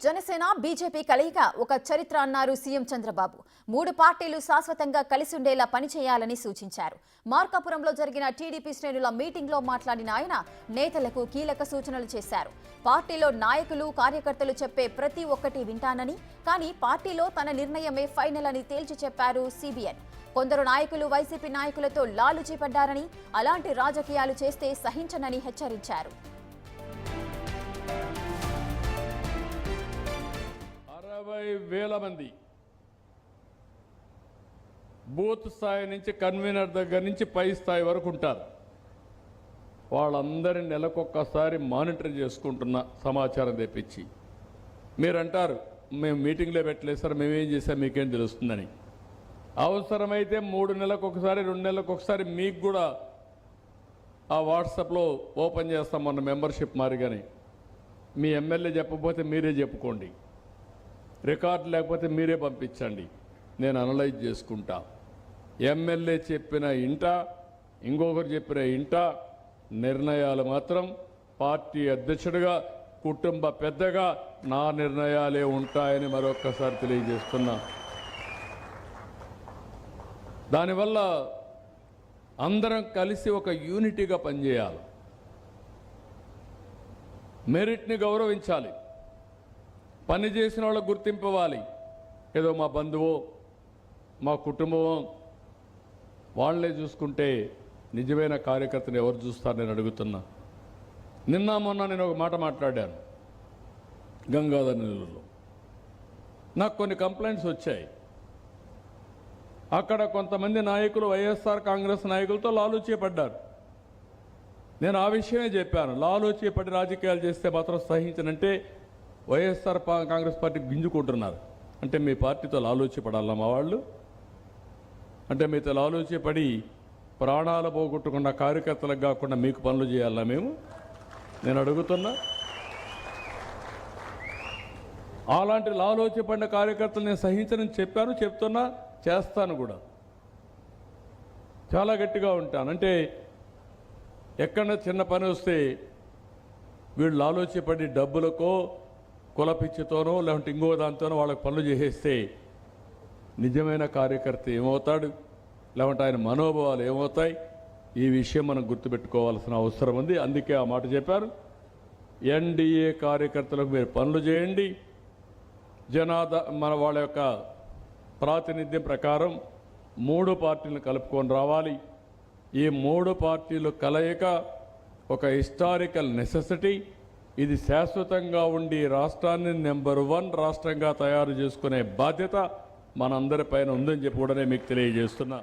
Janasena BJP కలయిక ఒక చరిత్ర అన్నారు సీఎం చంద్రబాబు. 3 పార్టీలు శాశ్వతంగా కలిసి ఉండేలా పనిచేయాలని సూచించారు. మార్కాపురంలో జరిగిన టీడీపీ శ్రేణుల మీటింగ్లో మాట్లాడిన ఆయన నేతలకు కీలక సూచనలు చేశారు. పార్టీలో నాయకులు కార్యకర్తలు చెప్పే ప్రతి ఒక్కటి వింటానని, కానీ పార్టీలో తన నిర్ణయమే ఫైనల్ అని తేల్చి చెప్పారు సిబిఎన్. కొందరు నాయకులు వైసీపీ నాయకులతో లాలుచీ పడ్డారని, అలాంటి రాజకీయాలు చేస్తే సహించనని హెచ్చరించారు. 60,000 మంది బూత్ స్థాయి నుంచి కన్వీనర్ దగ్గర నుంచి పై స్థాయి వరకు ఉంటారు. వాళ్ళందరినీ నెలకొక్కసారి మానిటర్ చేసుకుంటున్న సమాచారం తెప్పించి మీరంటారు మేము మీటింగ్లో పెట్టలేదు సార్, మేమేం చేసాం మీకేం తెలుస్తుందని. అవసరమైతే 3 నెలలకు ఒకసారి 2 నెలలకు ఒకసారి మీకు కూడా ఆ వాట్సాప్లో ఓపెన్ చేస్తాం మొన్న మెంబర్షిప్ మారిగానే. మీ ఎమ్మెల్యే చెప్పకపోతే మీరే చెప్పుకోండి, రికార్డు లేకపోతే మీరే పంపించండి, నేను అనలైజ్ చేసుకుంటా. ఎమ్మెల్యే చెప్పిన ఇంట, ఇంకొకరు చెప్పిన ఇంట నిర్ణయాలు మాత్రం పార్టీ అధ్యక్షుడిగా, కుటుంబ పెద్దగా నా నిర్ణయాలే ఉంటాయని మరొక్కసారి తెలియజేస్తున్నా. దానివల్ల అందరం కలిసి ఒక యూనిటీగా పనిచేయాలి, మెరిట్ని గౌరవించాలి, పని చేసిన వాళ్ళకు గుర్తింపు ఇవ్వాలి. ఏదో మా బంధువో మా కుటుంబమో వాళ్ళే చూసుకుంటే నిజమైన కార్యకర్తను ఎవరు చూస్తారు నేను అడుగుతున్నా. నిన్న మొన్న నేను ఒక మాట మాట్లాడాను గంగాధర్ నెల్లూరులో. నాకు కొన్ని కంప్లైంట్స్ వచ్చాయి. అక్కడ కొంతమంది నాయకులు వైఎస్ఆర్ కాంగ్రెస్ నాయకులతో లాలూచీ పడ్డారు. నేను ఆ విషయమే చెప్పాను. లాలూచీ పడి రాజకీయాలు చేస్తే మాత్రం సహించనంటే వైఎస్ఆర్ కాంగ్రెస్ పార్టీ గింజుకుంటున్నారు. అంటే మీ పార్టీతో లాలూచీ పడాలా మా వాళ్ళు? అంటే మీతో లాలూచీ పడి ప్రాణాలు పోగొట్టుకున్న కార్యకర్తలకు కాకుండా మీకు పనులు చేయాలా మేము? నేను అడుగుతున్నా. అలాంటి లాలూచీ పడిన కార్యకర్తలు నేను సహించనని చెప్పాను, చెప్తున్నా, చేస్తాను కూడా. చాలా గట్టిగా ఉంటాను. అంటే ఎక్కడన్నా చిన్న పని వస్తే వీళ్ళు లాలూచీ పడి డబ్బులకో కులపిచ్చితోనో లేకుంటే ఇంకో దాంతోనో వాళ్ళకి పనులు చేసేస్తే నిజమైన కార్యకర్త ఏమవుతాడు, లేకుంటే ఆయన మనోభావాలు ఏమవుతాయి? ఈ విషయం మనం గుర్తుపెట్టుకోవాల్సిన అవసరం ఉంది. అందుకే ఆ మాట చెప్పారు. ఎన్డీఏ కార్యకర్తలకు మీరు పనులు చేయండి, మన వాళ్ళ యొక్క ప్రాతినిధ్యం ప్రకారం 3 పార్టీలను కలుపుకొని రావాలి. ఈ 3 పార్టీలు కలయిక ఒక హిస్టారికల్ నెసెసిటీ. ఇది శాశ్వతంగా ఉండి రాష్ట్రాన్ని నెంబర్ 1 రాష్ట్రంగా తయారు చేసుకునే బాధ్యత మనందరిపైన ఉందని చెప్పి కూడా మీకు తెలియజేస్తున్నా.